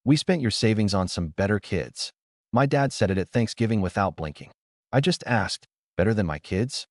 We spent your savings on some better kids. My dad said it at Thanksgiving without blinking. I just asked, better than my kids?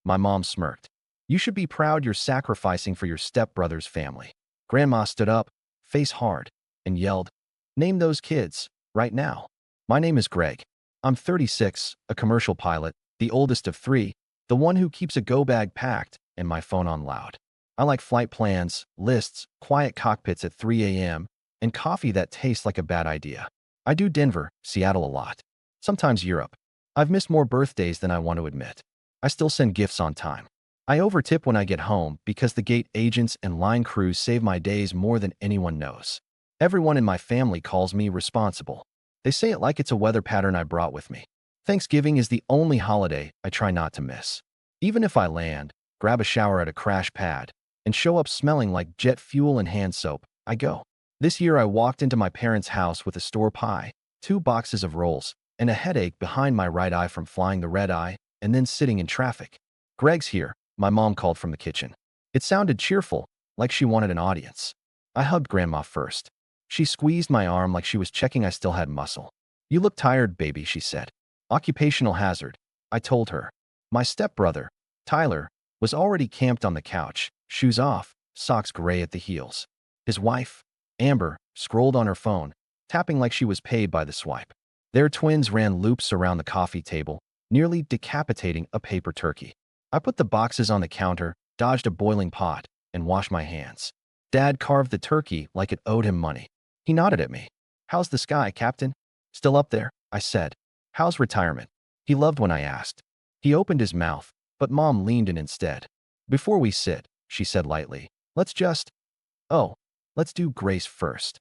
My mom smirked. You should be proud you're sacrificing for your stepbrother's family. Grandma stood up, face hard, and yelled, name those kids, right now. My name is Greg. I'm 36, a commercial pilot, the oldest of three, the one who keeps a go bag packed and my phone on loud. I like flight plans, lists, quiet cockpits at 3 a.m., and coffee that tastes like a bad idea. I do Denver, Seattle a lot. Sometimes Europe. I've missed more birthdays than I want to admit. I still send gifts on time. I overtip when I get home because the gate agents and line crews save my days more than anyone knows. Everyone in my family calls me responsible. They say it like it's a weather pattern I brought with me. Thanksgiving is the only holiday I try not to miss. Even if I land, grab a shower at a crash pad, and show up smelling like jet fuel and hand soap, I go. This year I walked into my parents' house with a store pie, 2 boxes of rolls, and a headache behind my right eye from flying the red eye and then sitting in traffic. Greg's here, my mom called from the kitchen. It sounded cheerful, like she wanted an audience. I hugged Grandma first. She squeezed my arm like she was checking I still had muscle. You look tired, baby, she said. Occupational hazard, I told her. My stepbrother, Tyler, was already camped on the couch, shoes off, socks gray at the heels. His wife, Amber, scrolled on her phone, tapping like she was paid by the swipe. Their twins ran loops around the coffee table, nearly decapitating a paper turkey. I put the boxes on the counter, dodged a boiling pot, and washed my hands. Dad carved the turkey like it owed him money. He nodded at me. How's the sky, Captain? Still up there, I said. How's retirement? He loved when I asked. He opened his mouth, but Mom leaned in instead. Before we sit, she said lightly, let's do Grace first.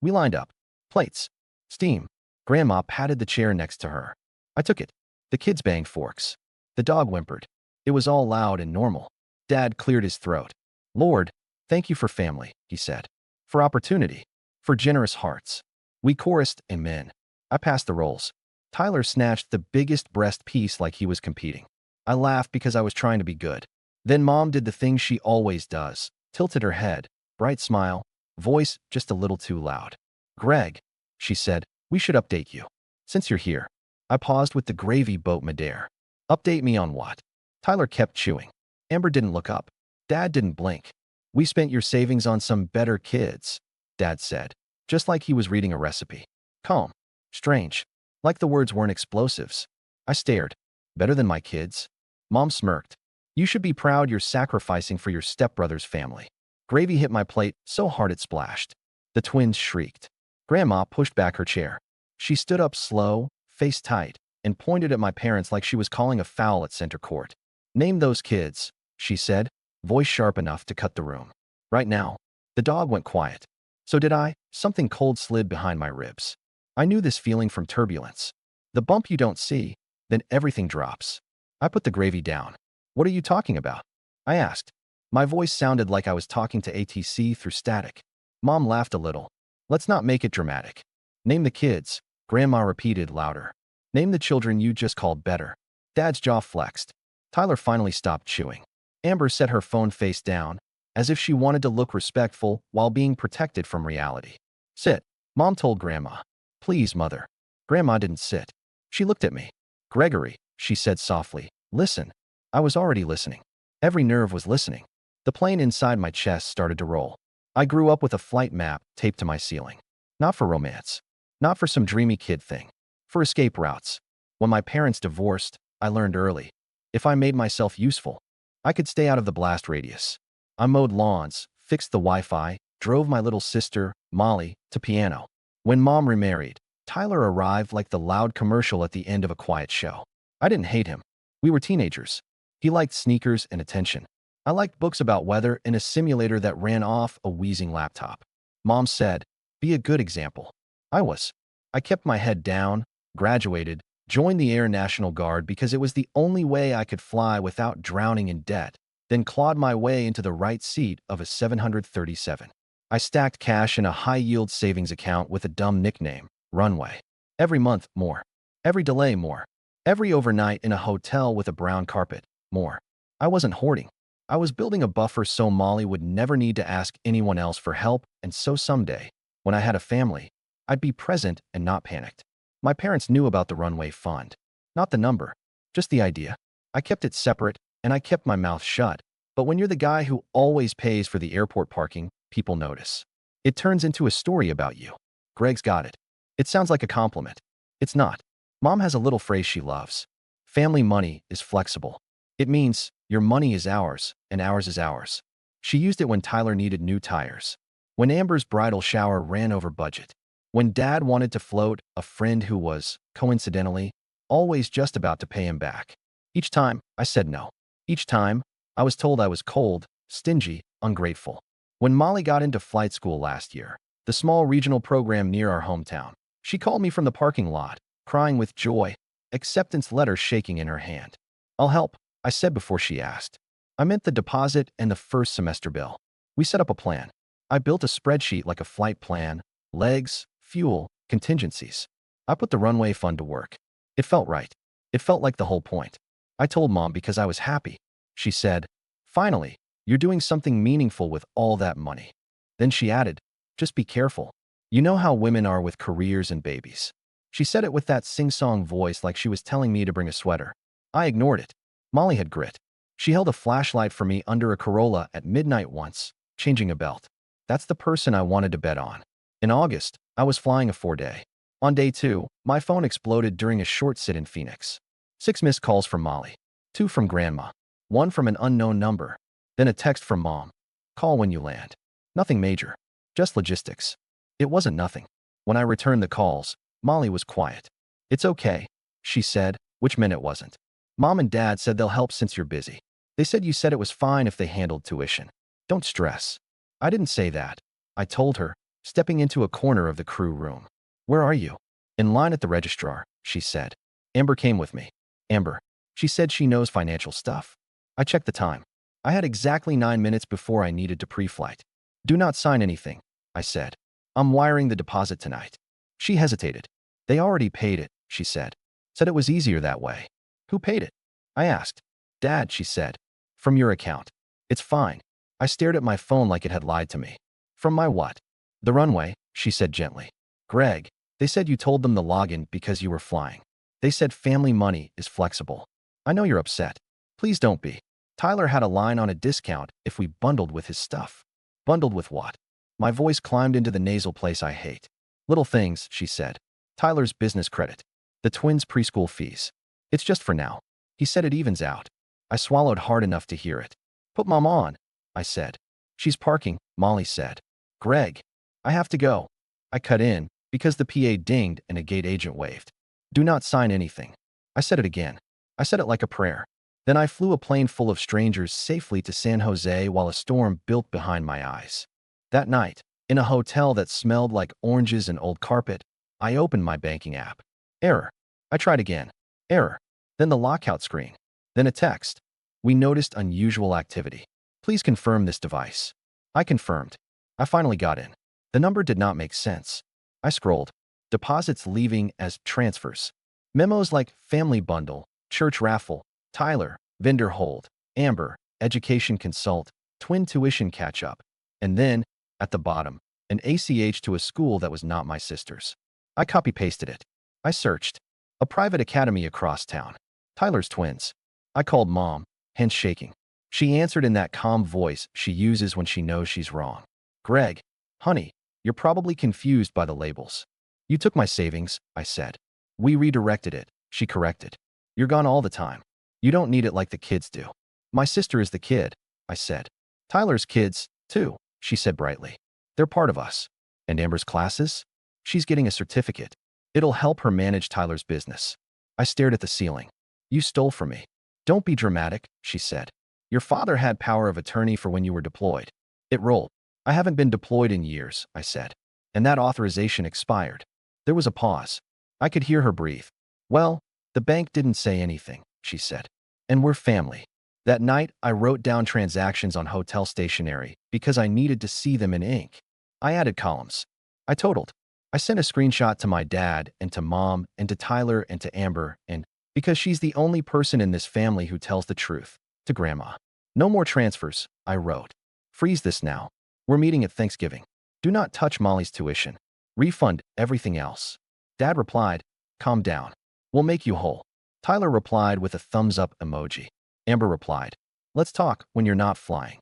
We lined up. Plates. Steam. Grandma patted the chair next to her. I took it. The kids banged forks. The dog whimpered. It was all loud and normal. Dad cleared his throat. Lord, thank you for family, he said. For opportunity. For generous hearts. We chorused amen. I passed the rolls. Tyler snatched the biggest breast piece like he was competing. I laughed because I was trying to be good. Then Mom did the thing she always does, tilted her head, bright smile, voice just a little too loud. Greg, she said, we should update you. Since you're here. I paused with the gravy boat midair. Update me on what? Tyler kept chewing. Amber didn't look up. Dad didn't blink. We spent your savings on some better kids, Dad said, just like he was reading a recipe. Calm. Strange. Like the words weren't explosives. I stared. Better than my kids? Mom smirked. You should be proud you're sacrificing for your stepbrother's family. Gravy hit my plate so hard it splashed. The twins shrieked. Grandma pushed back her chair. She stood up slow, face tight, and pointed at my parents like she was calling a foul at center court. Name those kids, she said, voice sharp enough to cut the room. Right now. The dog went quiet. So did I. Something cold slid behind my ribs. I knew this feeling from turbulence. The bump you don't see, then everything drops. I put the gravy down. What are you talking about? I asked. My voice sounded like I was talking to ATC through static. Mom laughed a little. Let's not make it dramatic. Name the kids, Grandma repeated louder. Name the children you just called better. Dad's jaw flexed. Tyler finally stopped chewing. Amber set her phone face down, as if she wanted to look respectful while being protected from reality. Sit, Mom told Grandma. Please, Mother. Grandma didn't sit. She looked at me. Gregory, she said softly, listen. I was already listening. Every nerve was listening. The plane inside my chest started to roll. I grew up with a flight map taped to my ceiling. Not for romance. Not for some dreamy kid thing. For escape routes. When my parents divorced, I learned early. If I made myself useful, I could stay out of the blast radius. I mowed lawns, fixed the Wi-Fi, drove my little sister, Molly, to piano. When Mom remarried, Tyler arrived like the loud commercial at the end of a quiet show. I didn't hate him. We were teenagers. He liked sneakers and attention. I liked books about weather and a simulator that ran off a wheezing laptop. Mom said, be a good example. I was. I kept my head down, graduated, joined the Air National Guard because it was the only way I could fly without drowning in debt, then clawed my way into the right seat of a 737. I stacked cash in a high-yield savings account with a dumb nickname, Runway. Every month, more. Every delay, more. Every overnight in a hotel with a brown carpet, more. I wasn't hoarding. I was building a buffer so Molly would never need to ask anyone else for help, and so someday, when I had a family, I'd be present and not panicked. My parents knew about the runway fund. Not the number, just the idea. I kept it separate, and I kept my mouth shut. But when you're the guy who always pays for the airport parking, people notice. It turns into a story about you. Greg's got it. It sounds like a compliment. It's not. Mom has a little phrase she loves. Family money is flexible. It means your money is ours, and ours is ours. She used it when Tyler needed new tires. When Amber's bridal shower ran over budget. When Dad wanted to float a friend who was, coincidentally, always just about to pay him back. Each time, I said no. Each time, I was told I was cold, stingy, ungrateful. When Molly got into flight school last year, the small regional program near our hometown, she called me from the parking lot, crying with joy, acceptance letter shaking in her hand. I'll help, I said before she asked. I meant the deposit and the first semester bill. We set up a plan. I built a spreadsheet like a flight plan, legs, fuel, contingencies. I put the runway fund to work. It felt right. It felt like the whole point. I told Mom because I was happy. She said, "Finally, you're doing something meaningful with all that money." Then she added, "Just be careful. You know how women are with careers and babies." She said it with that sing-song voice like she was telling me to bring a sweater. I ignored it. Molly had grit. She held a flashlight for me under a Corolla at midnight once, changing a belt. That's the person I wanted to bet on. In August, I was flying a 4-day. On day 2, my phone exploded during a short sit in Phoenix. 6 missed calls from Molly. 2 from Grandma. 1 from an unknown number. Then a text from Mom. "Call when you land." Nothing major. Just logistics. It wasn't nothing. When I returned the calls, Molly was quiet. "It's okay," she said, which meant it wasn't. "Mom and Dad said they'll help since you're busy. They said you said it was fine if they handled tuition. Don't stress." I didn't say that. I told her, stepping into a corner of the crew room. "Where are you?" "In line at the registrar," she said. Amber came with me. Amber. She said she knows financial stuff. I checked the time. I had exactly 9 minutes before I needed to pre-flight. "Do not sign anything," I said. "I'm wiring the deposit tonight." She hesitated. "They already paid it," she said. "Said it was easier that way." "Who paid it?" I asked. "Dad," she said. "From your account." "It's fine." I stared at my phone like it had lied to me. "From my what?" "The runway," she said gently. "Greg, they said you told them the login because you were flying. They said family money is flexible. I know you're upset. Please don't be. Tyler had a line on a discount if we bundled with his stuff." "Bundled with what?" My voice climbed into the nasal place I hate. "Little things," she said. "Tyler's business credit. The twins' preschool fees. It's just for now. He said it evens out." I swallowed hard enough to hear it. "Put Mom on," I said. "She's parking," Molly said. "Greg, I have to go." I cut in because the PA dinged and a gate agent waved. "Do not sign anything." I said it again. I said it like a prayer. Then I flew a plane full of strangers safely to San Jose while a storm built behind my eyes. That night, in a hotel that smelled like oranges and old carpet, I opened my banking app. Error. I tried again. Error. Then the lockout screen. Then a text. "We noticed unusual activity. Please confirm this device." I confirmed. I finally got in. The number did not make sense. I scrolled. Deposits leaving as transfers. Memos like family bundle, church raffle, Tyler, vendor hold, Amber, education consult, twin tuition catch up. And then, at the bottom, an ACH to a school that was not my sister's. I copy-pasted it. I searched. A private academy across town. Tyler's twins. I called Mom, hands shaking. She answered in that calm voice she uses when she knows she's wrong. "Greg, honey, you're probably confused by the labels." "You took my savings," I said. "We redirected it," she corrected. "You're gone all the time. You don't need it like the kids do." "My sister is the kid," I said. "Tyler's kids, too," she said brightly. "They're part of us." "And Amber's classes?" "She's getting a certificate. It'll help her manage Tyler's business." I stared at the ceiling. "You stole from me." "Don't be dramatic," she said. "Your father had power of attorney for when you were deployed." It rolled. "I haven't been deployed in years," I said. "And that authorization expired." There was a pause. I could hear her breathe. "Well, the bank didn't say anything," she said. "And we're family." That night, I wrote down transactions on hotel stationery because I needed to see them in ink. I added columns. I totaled. I sent a screenshot to my dad and to Mom and to Tyler and to Amber and, because she's the only person in this family who tells the truth, to Grandma. "No more transfers," I wrote. "Freeze this now. We're meeting at Thanksgiving. Do not touch Molly's tuition." Refund everything else. Dad replied, calm down. We'll make you whole. Tyler replied with a thumbs up emoji. Amber replied, let's talk when you're not flying.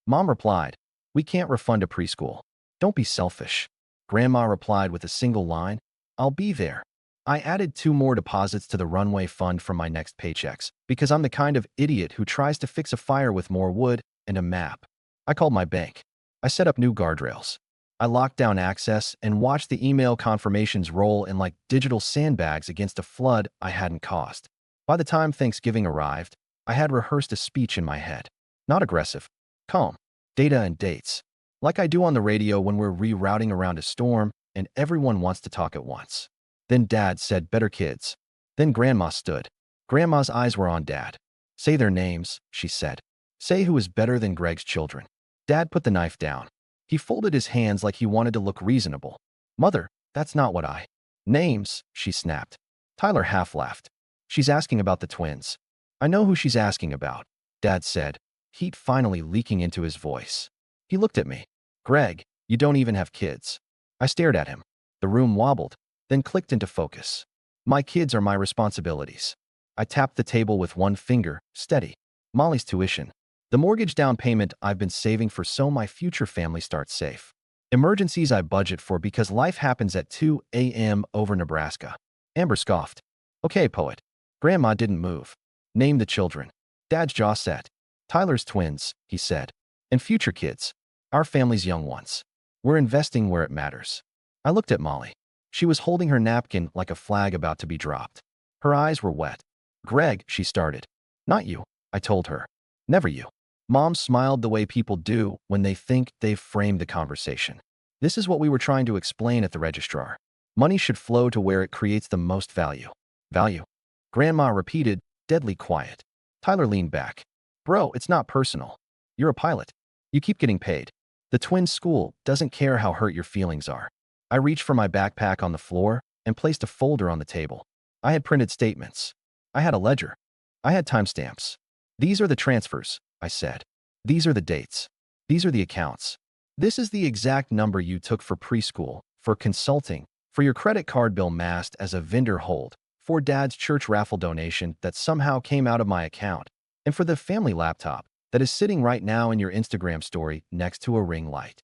Mom replied, we can't refund a preschool. Don't be selfish. Grandma replied with a single line, I'll be there. I added 2 more deposits to the runway fund from my next paychecks because I'm the kind of idiot who tries to fix a fire with more wood and a map. I called my bank. I set up new guardrails. I locked down access and watched the email confirmations roll in like digital sandbags against a flood I hadn't caused. By the time Thanksgiving arrived, I had rehearsed a speech in my head. Not aggressive, calm, data and dates. Like I do on the radio when we're rerouting around a storm and everyone wants to talk at once. Then Dad said, better kids. Then Grandma stood. Grandma's eyes were on Dad. Say their names, she said. Say who is better than Greg's children. Dad put the knife down. He folded his hands like he wanted to look reasonable. Mother, that's not what I... Names, she snapped. Tyler half laughed. She's asking about the twins. I know who she's asking about, Dad said, heat finally leaking into his voice. He looked at me. Greg, you don't even have kids. I stared at him. The room wobbled, then clicked into focus. My kids are my responsibilities. I tapped the table with one finger, steady. Molly's tuition. The mortgage down payment I've been saving for so my future family starts safe. Emergencies I budget for because life happens at 2 a.m. over Nebraska. Amber scoffed. Okay, poet. Grandma didn't move. Name the children. Dad's jaw set. Tyler's twins, he said. And future kids. Our family's young ones. We're investing where it matters. I looked at Molly. She was holding her napkin like a flag about to be dropped. Her eyes were wet. Greg, she started. Not you, I told her. Never you. Mom smiled the way people do when they think they've framed the conversation. This is what we were trying to explain at the registrar. Money should flow to where it creates the most value. Value. Grandma repeated, deadly quiet. Tyler leaned back. Bro, it's not personal. You're a pilot. You keep getting paid. The twin school doesn't care how hurt your feelings are. I reached for my backpack on the floor and placed a folder on the table. I had printed statements. I had a ledger. I had timestamps. These are the transfers, I said. These are the dates. These are the accounts. This is the exact number you took for preschool, for consulting, for your credit card bill masked as a vendor hold, for Dad's church raffle donation that somehow came out of my account, and for the family laptop that is sitting right now in your Instagram story next to a ring light.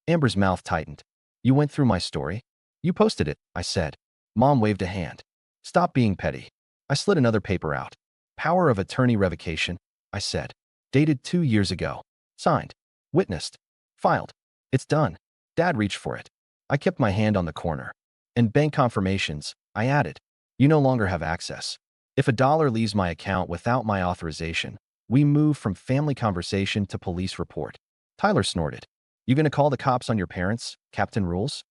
Amber's mouth tightened. You went through my story? You posted it, I said. Mom waved a hand. Stop being petty. I slid another paper out. Power of attorney revocation, I said. Dated 2 years ago. Signed. Witnessed. Filed. It's done. Dad reached for it. I kept my hand on the corner. And bank confirmations, I added. You no longer have access. If $1 leaves my account without my authorization, we move from family conversation to police report. Tyler snorted. You gonna call the cops on your parents, Captain Rules?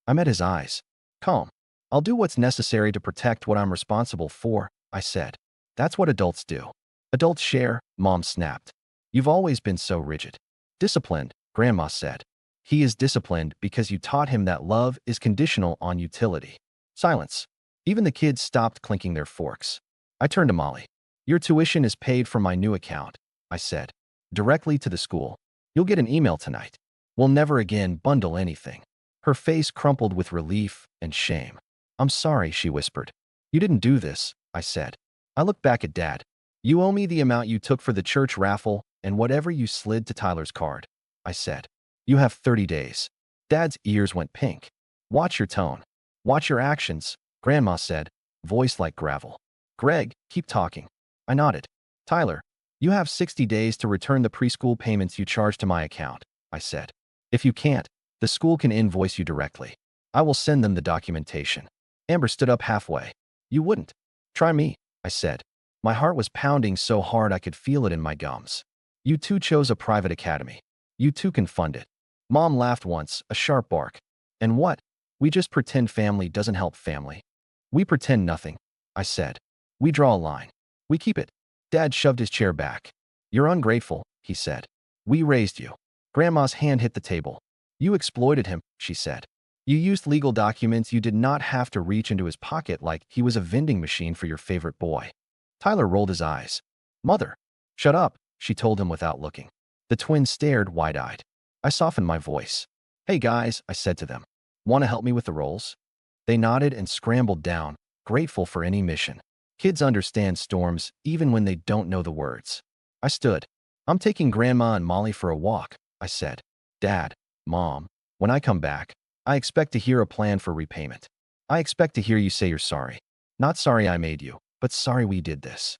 I met his eyes. Calm. I'll do what's necessary to protect what I'm responsible for, I said. That's what adults do. Adults share, Mom snapped. You've always been so rigid. Disciplined, Grandma said. He is disciplined because you taught him that love is conditional on utility. Silence. Even the kids stopped clinking their forks. I turned to Molly. Your tuition is paid from my new account, I said. Directly to the school. You'll get an email tonight. We'll never again bundle anything. Her face crumpled with relief and shame. I'm sorry, she whispered. You didn't do this, I said. I looked back at Dad. You owe me the amount you took for the church raffle and whatever you slid to Tyler's card, I said. You have 30 days. Dad's ears went pink. Watch your tone. Watch your actions, Grandma said, voice like gravel. Greg, keep talking. I nodded. Tyler, you have 60 days to return the preschool payments you charged to my account, I said. If you can't, the school can invoice you directly. I will send them the documentation. Amber stood up halfway. You wouldn't. Try me, I said. My heart was pounding so hard I could feel it in my gums. You two chose a private academy. You two can fund it. Mom laughed once, a sharp bark. And what? We just pretend family doesn't help family. We pretend nothing, I said. We draw a line. We keep it. Dad shoved his chair back. You're ungrateful, he said. We raised you. Grandma's hand hit the table. You exploited him, she said. You used legal documents you did not have to reach into his pocket like he was a vending machine for your favorite boy. Tyler rolled his eyes. Mother. Shut up, she told him without looking. The twins stared wide-eyed. I softened my voice. Hey guys, I said to them. Want to help me with the rolls? They nodded and scrambled down, grateful for any mission. Kids understand storms even when they don't know the words. I stood. I'm taking Grandma and Molly for a walk, I said. Dad, Mom, when I come back, I expect to hear a plan for repayment. I expect to hear you say you're sorry. Not sorry I made you, but sorry we did this.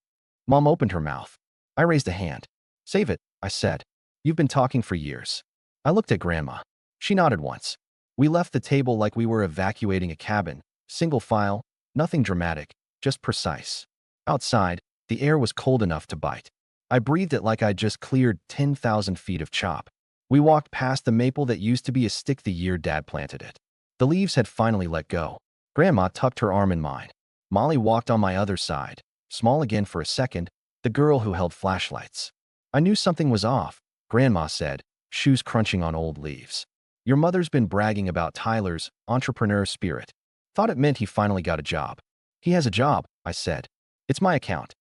Mom opened her mouth. I raised a hand. Save it, I said. You've been talking for years. I looked at Grandma. She nodded once. We left the table like we were evacuating a cabin, single file, nothing dramatic, just precise. Outside, the air was cold enough to bite. I breathed it like I'd just cleared 10,000 feet of chop. We walked past the maple that used to be a stick the year Dad planted it. The leaves had finally let go. Grandma tucked her arm in mine. Molly walked on my other side, small again for a second, the girl who held flashlights. I knew something was off, Grandma said, shoes crunching on old leaves. Your mother's been bragging about Tyler's entrepreneur spirit. Thought it meant he finally got a job. He has a job, I said. It's my account.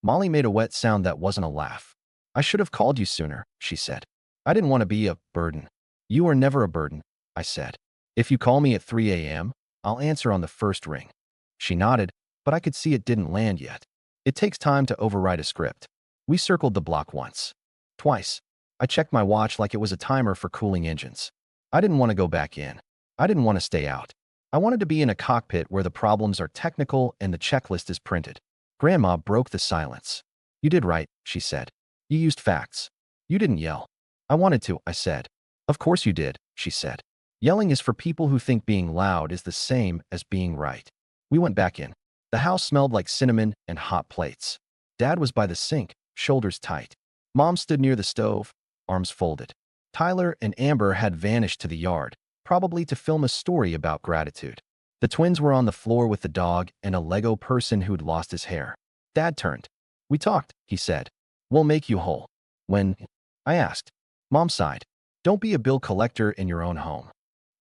Molly made a wet sound that wasn't a laugh. I should have called you sooner, she said. I didn't want to be a burden. You are never a burden, I said. If you call me at 3 a.m., I'll answer on the first ring. She nodded, but I could see it didn't land yet. It takes time to overwrite a script. We circled the block once. Twice. I checked my watch like it was a timer for cooling engines. I didn't want to go back in. I didn't want to stay out. I wanted to be in a cockpit where the problems are technical and the checklist is printed. Grandma broke the silence. You did right, she said. You used facts. You didn't yell. I wanted to, I said. Of course you did, she said. Yelling is for people who think being loud is the same as being right. We went back in. The house smelled like cinnamon and hot plates. Dad was by the sink, shoulders tight. Mom stood near the stove, arms folded. Tyler and Amber had vanished to the yard, probably to film a story about gratitude. The twins were on the floor with the dog and a Lego person who'd lost his hair. Dad turned. We talked, he said. We'll make you whole. When? I asked. Mom sighed. Don't be a bill collector in your own home.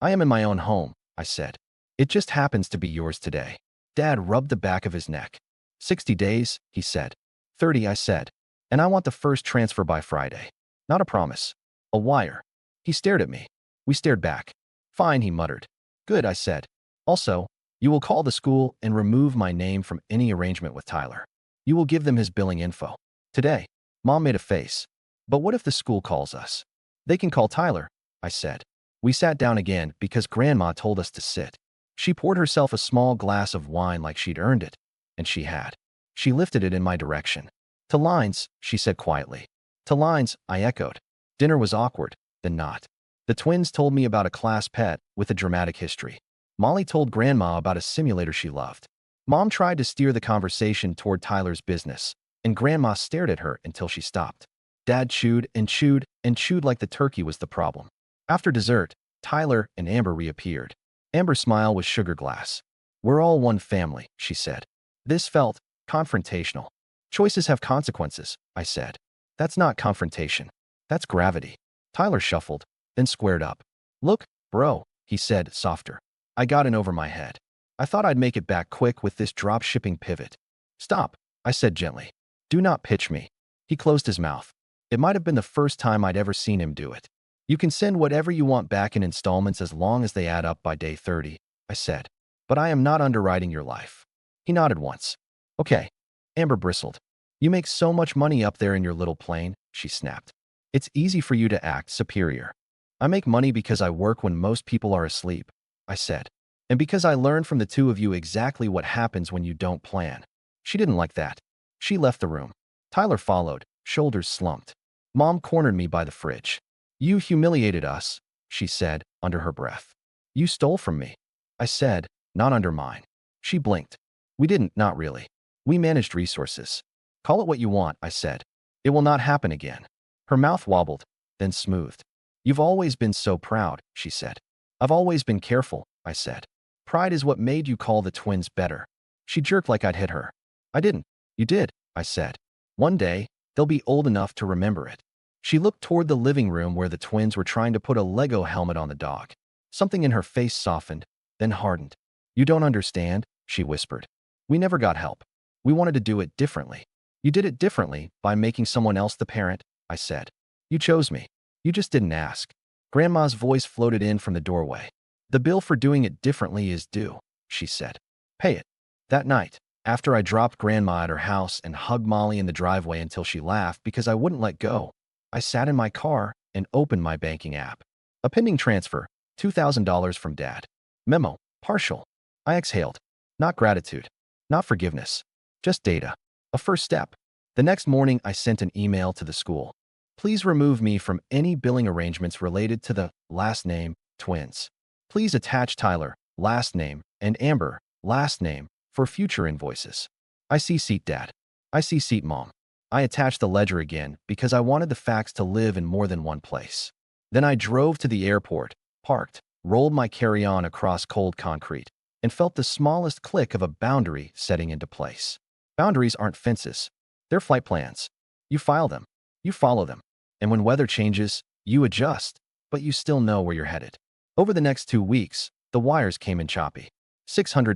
I am in my own home, I said. It just happens to be yours today. Dad rubbed the back of his neck. 60 days, he said. 30, I said. And I want the first transfer by Friday. Not a promise. A wire. He stared at me. We stared back. Fine, he muttered. Good, I said. Also, you will call the school and remove my name from any arrangement with Tyler. You will give them his billing info. Today. Mom made a face. But what if the school calls us? They can call Tyler, I said. We sat down again because Grandma told us to sit. She poured herself a small glass of wine like she'd earned it, and she had. She lifted it in my direction. To Lines, she said quietly. To Lines, I echoed. Dinner was awkward, then not. The twins told me about a class pet with a dramatic history. Molly told Grandma about a simulator she loved. Mom tried to steer the conversation toward Tyler's business, and Grandma stared at her until she stopped. Dad chewed and chewed and chewed like the turkey was the problem. After dessert, Tyler and Amber reappeared. Amber's smile was sugar glass. We're all one family, she said. This felt confrontational. Choices have consequences, I said. That's not confrontation. That's gravity. Tyler shuffled, then squared up. Look, bro, he said, softer. I got in over my head. I thought I'd make it back quick with this drop-shipping pivot. Stop, I said gently. Do not pitch me. He closed his mouth. It might have been the first time I'd ever seen him do it. You can send whatever you want back in installments as long as they add up by day 30, I said. But I am not underwriting your life. He nodded once. Okay. Amber bristled. You make so much money up there in your little plane, she snapped. It's easy for you to act superior. I make money because I work when most people are asleep, I said. And because I learned from the two of you exactly what happens when you don't plan. She didn't like that. She left the room. Tyler followed, shoulders slumped. Mom cornered me by the fridge. You humiliated us, she said, under her breath. You stole from me. I said, not under mine. She blinked. We didn't, not really. We managed resources. Call it what you want, I said. It will not happen again. Her mouth wobbled, then smoothed. You've always been so proud, she said. I've always been careful, I said. Pride is what made you call the twins better. She jerked like I'd hit her. I didn't. You did, I said. One day, they'll be old enough to remember it. She looked toward the living room where the twins were trying to put a Lego helmet on the dog. Something in her face softened, then hardened. You don't understand, she whispered. We never got help. We wanted to do it differently. You did it differently by making someone else the parent, I said. You chose me. You just didn't ask. Grandma's voice floated in from the doorway. The bill for doing it differently is due, she said. Pay it. That night, after I dropped Grandma at her house and hugged Molly in the driveway until she laughed because I wouldn't let go, I sat in my car and opened my banking app. A pending transfer, $2,000 from Dad. Memo, partial. I exhaled. Not gratitude. Not forgiveness. Just data. A first step. The next morning, I sent an email to the school. Please remove me from any billing arrangements related to the last name twins. Please attach Tyler, last name, and Amber, last name, for future invoices. I CC'd Dad. I CC'd Mom. I attached the ledger again because I wanted the facts to live in more than one place. Then I drove to the airport, parked, rolled my carry-on across cold concrete, and felt the smallest click of a boundary setting into place. Boundaries aren't fences. They're flight plans. You file them. You follow them. And when weather changes, you adjust, but you still know where you're headed. Over the next 2 weeks, the wires came in choppy. $600.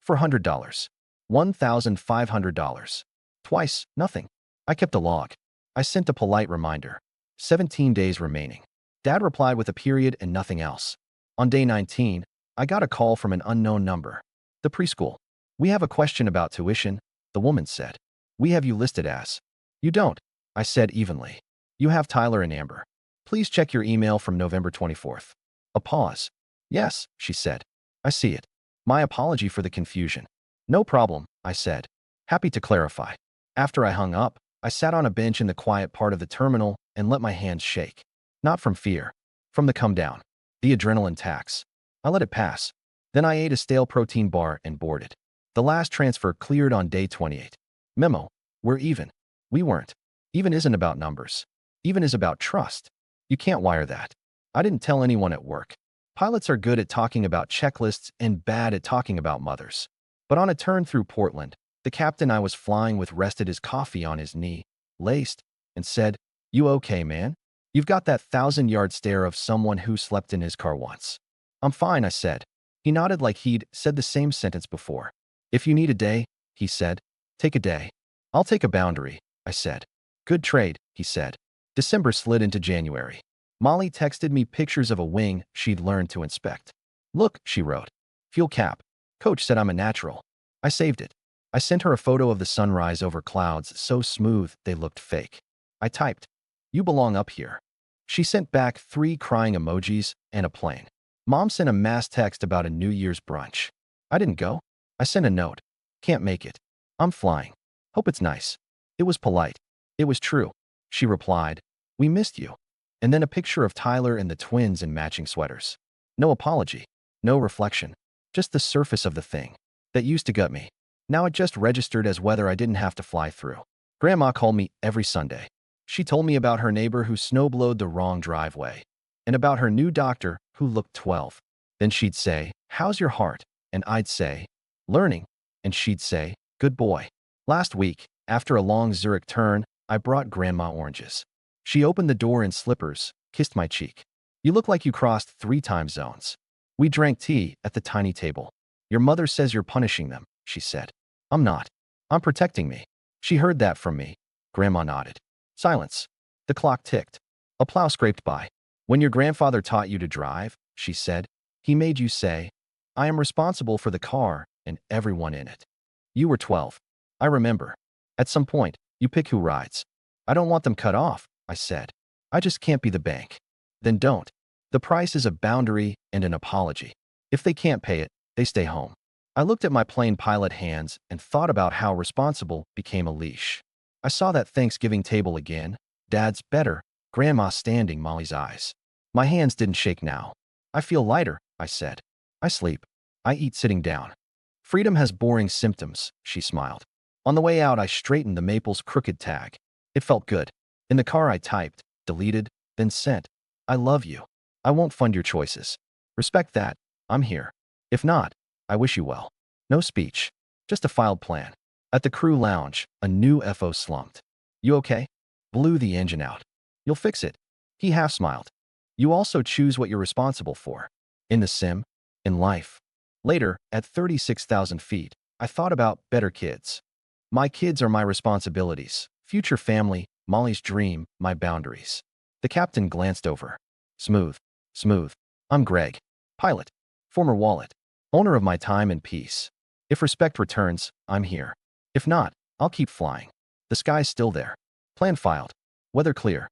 $400. $1,500. Twice, nothing. I kept a log. I sent a polite reminder. 17 days remaining. Dad replied with a period and nothing else. On day 19, I got a call from an unknown number. The preschool. We have a question about tuition, the woman said. We have you listed as. You don't, I said evenly. You have Tyler and Amber. Please check your email from November 24th. A pause. Yes, she said. I see it. My apology for the confusion. No problem, I said. Happy to clarify. After I hung up, I sat on a bench in the quiet part of the terminal and let my hands shake. Not from fear. From the come down. The adrenaline tax. I let it pass. Then I ate a stale protein bar and boarded. The last transfer cleared on day 28. Memo. We're even. We weren't. Even isn't about numbers. Even is about trust. You can't wire that. I didn't tell anyone at work. Pilots are good at talking about checklists and bad at talking about mothers. But on a turn through Portland, the captain I was flying with rested his coffee on his knee, laced, and said, You okay, man? You've got that 1,000-yard stare of someone who slept in his car once. I'm fine, I said. He nodded like he'd said the same sentence before. If you need a day, he said, take a day. I'll take a boundary, I said. Good trade, he said. December slid into January. Molly texted me pictures of a wing she'd learned to inspect. Look, she wrote. Fuel cap. Coach said I'm a natural. I saved it. I sent her a photo of the sunrise over clouds so smooth they looked fake. I typed, You belong up here. She sent back 3 crying emojis and a plane. Mom sent a mass text about a New Year's brunch. I didn't go. I sent a note. Can't make it. I'm flying. Hope it's nice. It was polite. It was true. She replied, We missed you. And then a picture of Tyler and the twins in matching sweaters. No apology. No reflection. Just the surface of the thing. That used to gut me. Now it just registered as whether I didn't have to fly through. Grandma called me every Sunday. She told me about her neighbor who snowblowed the wrong driveway. And about her new doctor who looked 12. Then she'd say, How's your heart? And I'd say, Learning. And she'd say, Good boy. Last week, after a long Zurich turn, I brought Grandma oranges. She opened the door in slippers, kissed my cheek. You look like you crossed 3 time zones. We drank tea at the tiny table. Your mother says you're punishing them, she said. I'm not. I'm protecting me. She heard that from me. Grandma nodded. Silence. The clock ticked. A plow scraped by. When your grandfather taught you to drive, she said, he made you say, I am responsible for the car and everyone in it. You were 12. I remember. At some point, you pick who rides. I don't want them cut off, I said. I just can't be the bank. Then don't. The price is a boundary and an apology. If they can't pay it, they stay home. I looked at my plane pilot hands and thought about how responsible became a leash. I saw that Thanksgiving table again. Dad's better. Grandma standing Molly's eyes. My hands didn't shake now. I feel lighter, I said. I sleep. I eat sitting down. Freedom has boring symptoms, she smiled. On the way out, I straightened the Maples crooked tag. It felt good. In the car, I typed, deleted, then sent. I love you. I won't fund your choices. Respect that. I'm here. If not, I wish you well. No speech. Just a filed plan. At the crew lounge, a new FO slumped. You okay? Blew the engine out. You'll fix it. He half smiled. You also choose what you're responsible for. In the sim. In life. Later, at 36,000 feet, I thought about better kids. My kids are my responsibilities. Future family, Molly's dream, my boundaries. The captain glanced over. Smooth. Smooth. I'm Greg. Pilot. Former wallet. Owner of my time and peace. If respect returns, I'm here. If not, I'll keep flying. The sky's still there. Plan filed. Weather clear.